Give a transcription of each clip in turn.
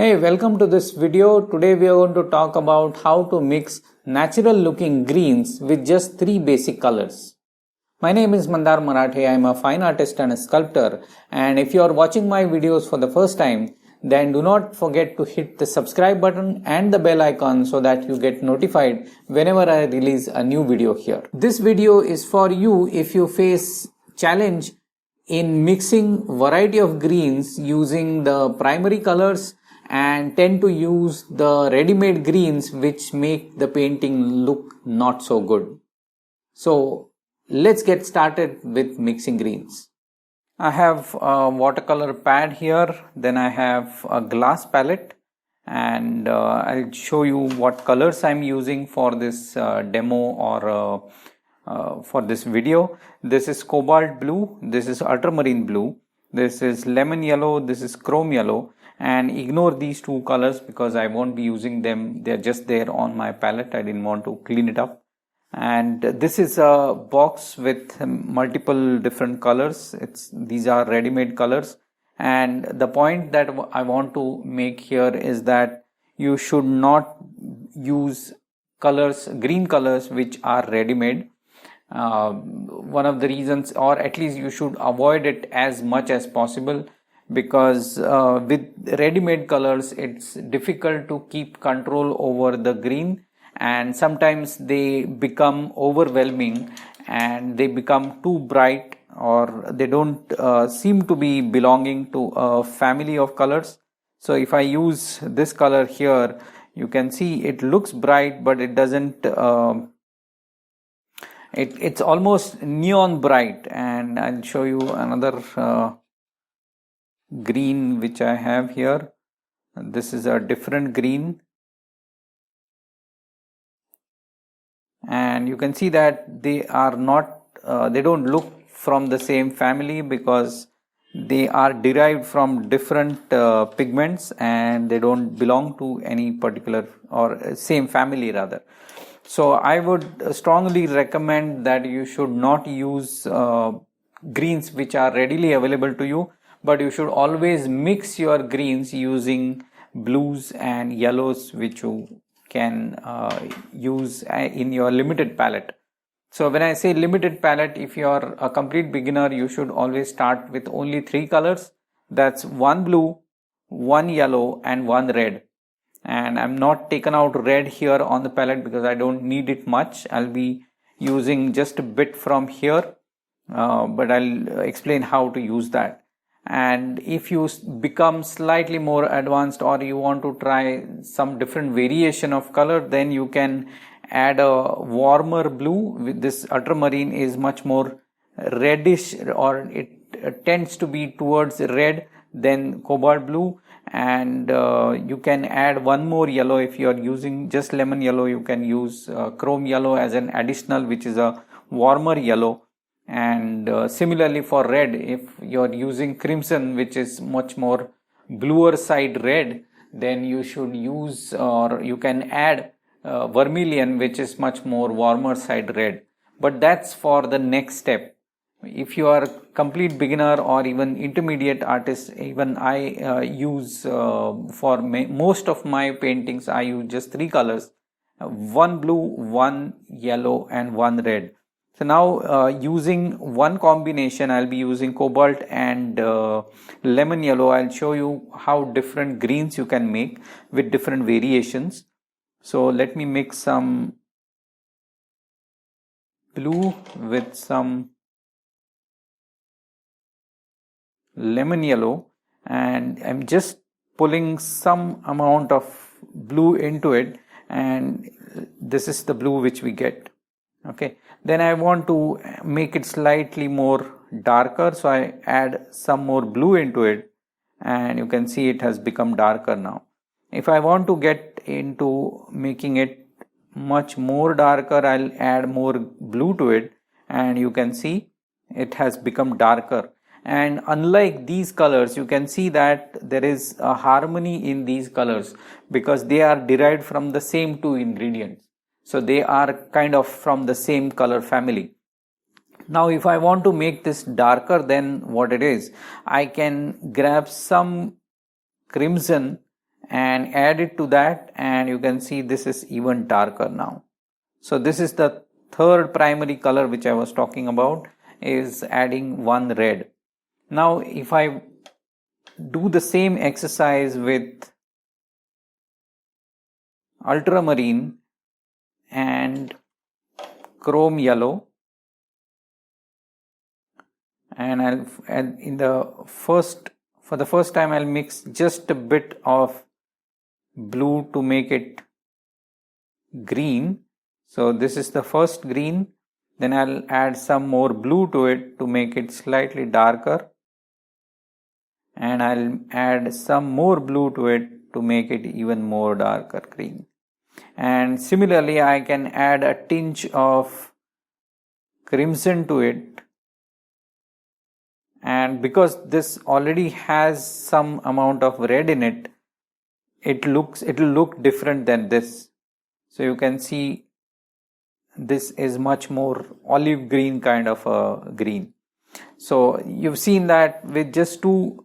Hey, welcome to this video. Today we are going to talk about how to mix natural looking greens with just three basic colors. My name is Mandar Marathe. I am a fine artist and a sculptor, and if you are watching my videos for the first time, then do not forget to hit the subscribe button and the bell icon so that you get notified whenever I release a new video here. This video is for you if you face challenge in mixing variety of greens using the primary colors and tend to use the ready-made greens which make the painting look not so good. So let's get started with mixing greens. I have a watercolor pad here, then I have a glass palette, and I'll show you what colors I'm using for this demo or for this video. This is cobalt blue, this is ultramarine blue, this is lemon yellow, this is chrome yellow, and ignore these two colors because I won't be using them. They're just there on my palette. I didn't want to clean it up. And this is a box with multiple different colors. These are ready-made colors, and the point that I want to make here is that you should not use green colors which are ready-made. One of the reasons, or at least you should avoid it as much as possible, because with ready-made colors it's difficult to keep control over the green, and sometimes they become overwhelming and they become too bright, or they don't seem to be belonging to a family of colors. So if I use this color here, you can see it looks bright, but it doesn't it's almost neon bright. And I'll show you another green which I have here. This is a different green, and you can see that they are not they don't look from the same family because they are derived from different pigments, and they don't belong to any particular or same family rather. So I would strongly recommend that you should not use greens which are readily available to you, but you should always mix your greens using blues and yellows which you can use in your limited palette. So when I say limited palette, if you are a complete beginner, you should always start with only three colors. That's one blue, one yellow, and one red. And I'm not taken out red here on the palette because I don't need it much. I'll be using just a bit from here, but I'll explain how to use that. And if you become slightly more advanced, or you want to try some different variation of color, then you can add a warmer blue. With this ultramarine is much more reddish, or it tends to be towards red than cobalt blue. And you can add one more yellow. If you are using just lemon yellow, you can use chrome yellow as an additional, which is a warmer yellow. And similarly for red, if you are using crimson, which is much more bluer side red, then you should use, or you can add vermilion, which is much more warmer side red. But that's for the next step. If you are a complete beginner or even intermediate artist, even I use for most of my paintings, I use just three colors: one blue, one yellow, and one red. So now using one combination, I'll be using cobalt and lemon yellow. I'll show you how different greens you can make with different variations. So let me mix some blue with some lemon yellow, and I'm just pulling some amount of blue into it, and this is the blue which we get. Okay, then I want to make it slightly more darker, so I add some more blue into it, and you can see it has become darker now. If I want to get into making it much more darker, I'll add more blue to it, and you can see it has become darker. And unlike these colors, you can see that there is a harmony in these colors because they are derived from the same two ingredients. So they are kind of from the same color family. Now if I want to make this darker than what it is, I can grab some crimson and add it to that, and you can see this is even darker now. So this is the third primary color which I was talking about, is adding one red. Now if I do the same exercise with ultramarine and chrome yellow, and for the first time I'll mix just a bit of blue to make it green. So this is the first green, then I'll add some more blue to it to make it slightly darker, and I'll add some more blue to it to make it even more darker green. And similarly I can add a tinge of crimson to it, and because this already has some amount of red in it, it will look different than this. So you can see this is much more olive green kind of a green. So you've seen that with just two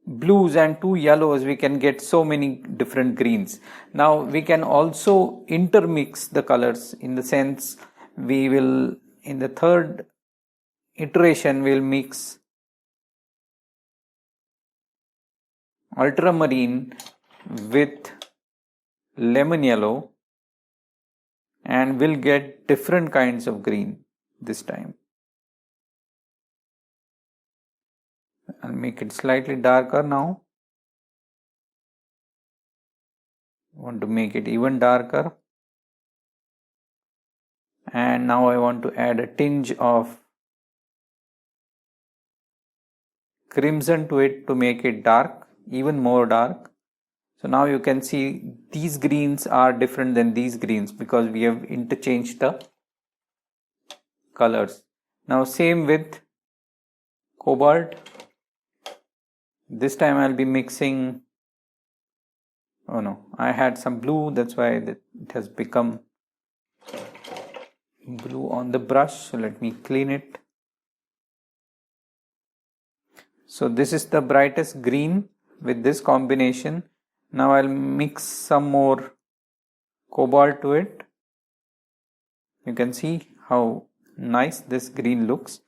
blues and two yellows we can get so many different greens. Now we can also intermix the colors, in the sense we will, in the third iteration, we'll mix ultramarine with lemon yellow, and we'll get different kinds of green this time. I'll make it slightly darker now. I want to make it even darker, and now I want to add a tinge of crimson to it to make it dark, even more dark. So now you can see these greens are different than these greens because we have interchanged the colors. Now same with cobalt. This time I'll be mixing, oh no, I had some blue, that's why it has become blue on the brush. So let me clean it. So this is the brightest green with this combination. Now I'll mix some more cobalt to it. You can see how nice this green looks.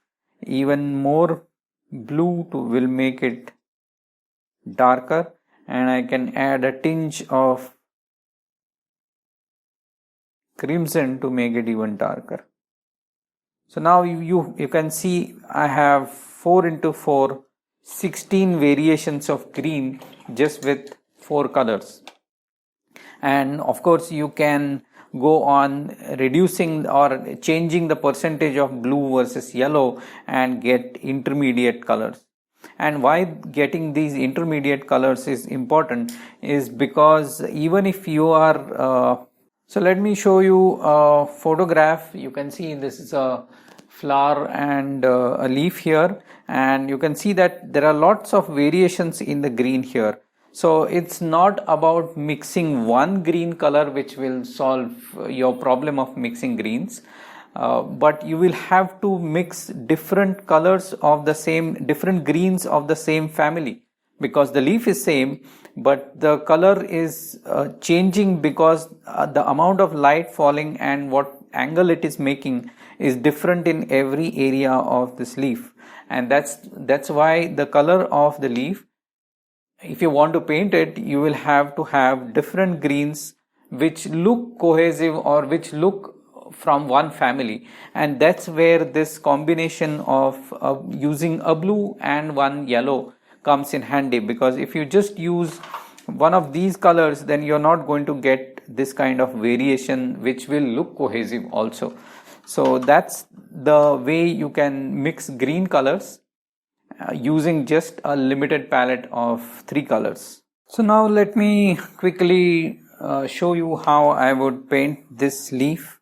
Even more blue will make it darker, and I can add a tinge of crimson to make it even darker. So now you can see I have 4 into 4, 16 variations of green just with 4 colors. And of course you can go on reducing or changing the percentage of blue versus yellow and get intermediate colors. And why getting these intermediate colors is important is because even if you are so let me show you a photograph. You can see this is a flower and a leaf here, and you can see that there are lots of variations in the green here. So it's not about mixing one green color which will solve your problem of mixing greens, but you will have to mix different colors of the same, different greens of the same family, because the leaf is same but the color is changing because the amount of light falling and what angle it is making is different in every area of this leaf. And that's why the color of the leaf, if you want to paint it, you will have to have different greens which look cohesive or which look from one family. And that's where this combination of using a blue and one yellow comes in handy, because if you just use one of these colors, then you're not going to get this kind of variation which will look cohesive also. So that's the way you can mix green colors using just a limited palette of 3 colors. So now let me quickly show you how I would paint this leaf.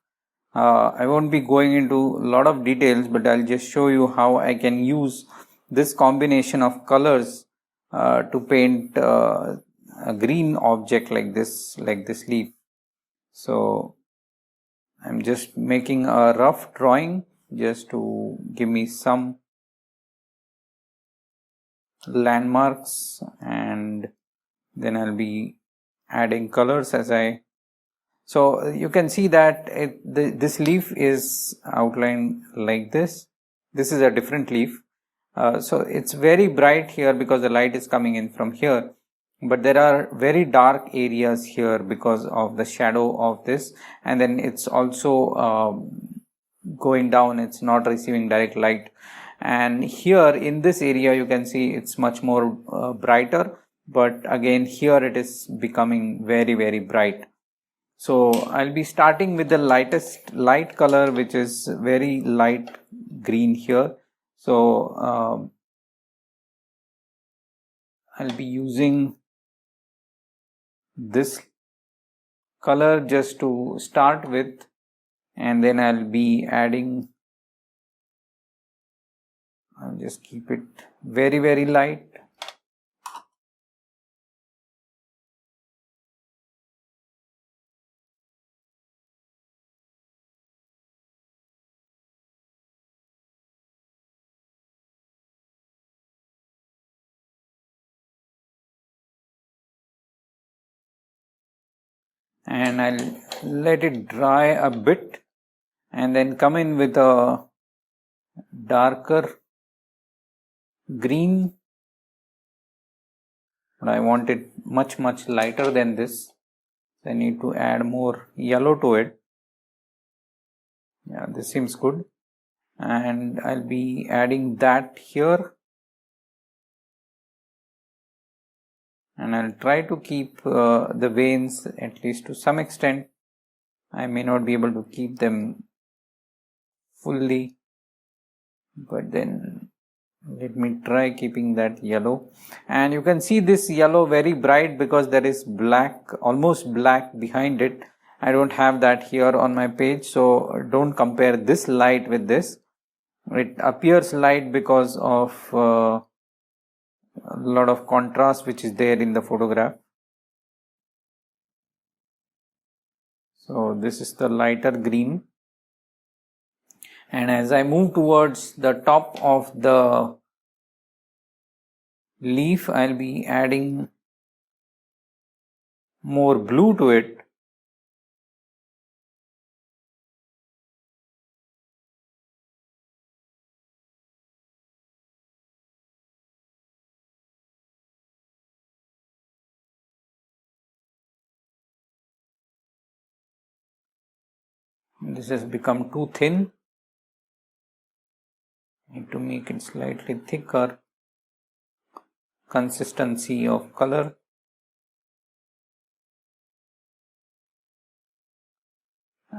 I won't be going into a lot of details, but I'll just show you how I can use this combination of colors to paint a green object like this leaf. So I'm just making a rough drawing just to give me some landmarks, and then I'll be adding colors as I. So you can see that this leaf is outlined like this. This is a different leaf. So it's very bright here because the light is coming in from here. But there are very dark areas here because of the shadow of this, and then it's also going down, it's not receiving direct light. And here in this area you can see it's much more brighter, but again here it is becoming very bright. So I'll be starting with the lightest light color, which is very light green here. So I'll be using this color just to start with, and then I'll be adding, I'll just keep it very light. And I'll let it dry a bit and then come in with a darker green, but I want it much lighter than this. I need to add more yellow to it. Yeah, this seems good. And I'll be adding that here, and I'll try to keep the veins at least to some extent. I may not be able to keep them fully, but then let me try keeping that yellow. And you can see this yellow very bright because there is black, almost black behind it. I don't have that here on my page, so don't compare this light with this. It appears light because of a lot of contrast which is there in the photograph. So this is the lighter green, and as I move towards the top of the leaf, I'll be adding more blue to it. This has become too thin. Need to make it slightly thicker. Consistency of color.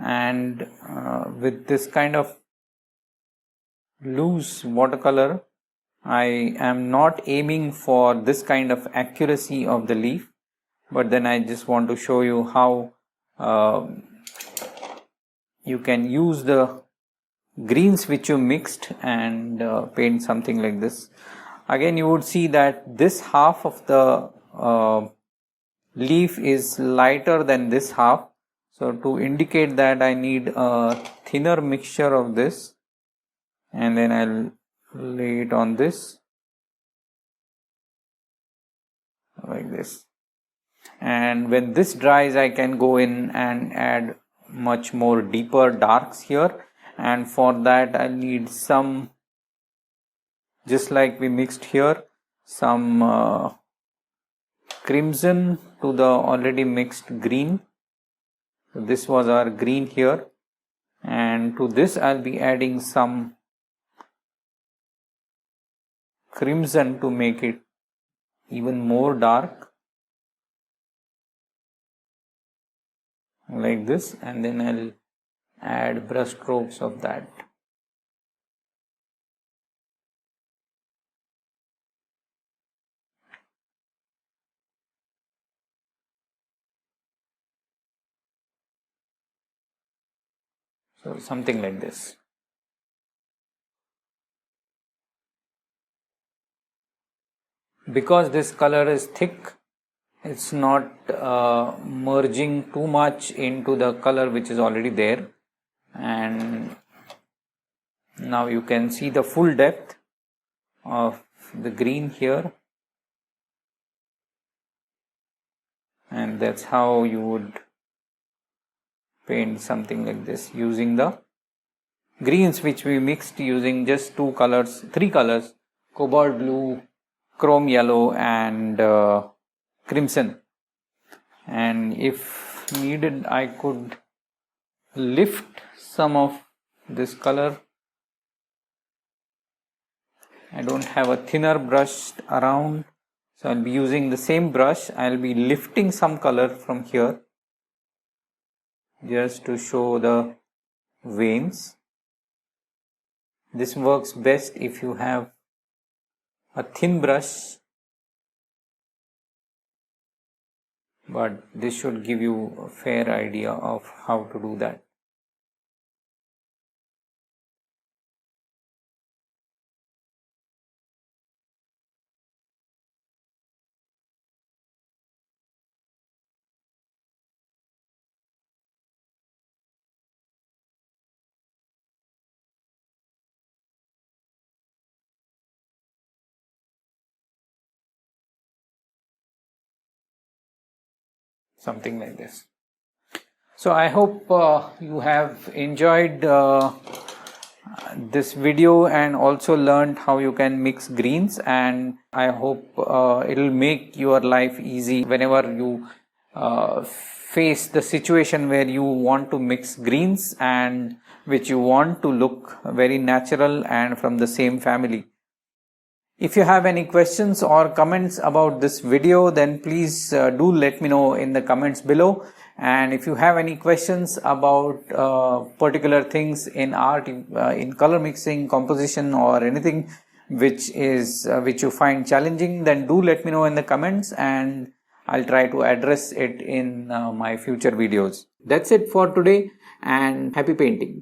And with this kind of loose watercolor, I am not aiming for this kind of accuracy of the leaf, but then I just want to show you how you can use the greens which you mixed and paint something like this. Again, you would see that this half of the leaf is lighter than this half. So to indicate that, I need a thinner mixture of this, and then I'll lay it on this like this. And when this dries, I can go in and add much more deeper darks here, and for that I need some, just like we mixed here, some crimson to the already mixed green. So this was our green here, and to this I'll be adding some crimson to make it even more dark, like this, and then I'll add brush strokes of that. So something like this. Because this color is thick, it's not merging too much into the color which is already there, and now you can see the full depth of the green here. And that's how you would paint something like this using the greens which we mixed using just three colors, cobalt blue, chrome yellow and crimson. And if needed, I could lift some of this color. I don't have a thinner brush around, so I'll be using the same brush. I'll be lifting some color from here just to show the veins. This works best if you have a thin brush, but this should give you a fair idea of how to do that. Something like this. So I hope you have enjoyed this video and also learned how you can mix greens, and I hope it will make your life easy whenever you face the situation where you want to mix greens and which you want to look very natural and from the same family. If you have any questions or comments about this video, then please do let me know in the comments below. And if you have any questions about particular things in art, in color mixing, composition or anything which you find challenging, then do let me know in the comments and I'll try to address it in my future videos. That's it for today and happy painting.